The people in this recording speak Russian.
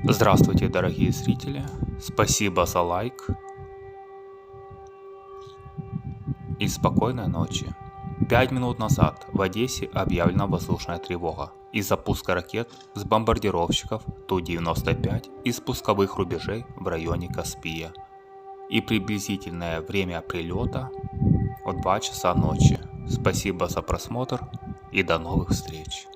Здравствуйте, дорогие зрители! Спасибо за лайк и спокойной ночи. 5 минут назад в Одессе объявлена воздушная тревога из-за пуска ракет с бомбардировщиков Ту-95 из пусковых рубежей в районе Каспия. И приблизительное время прилета в 2 часа ночи. Спасибо за просмотр и до новых встреч!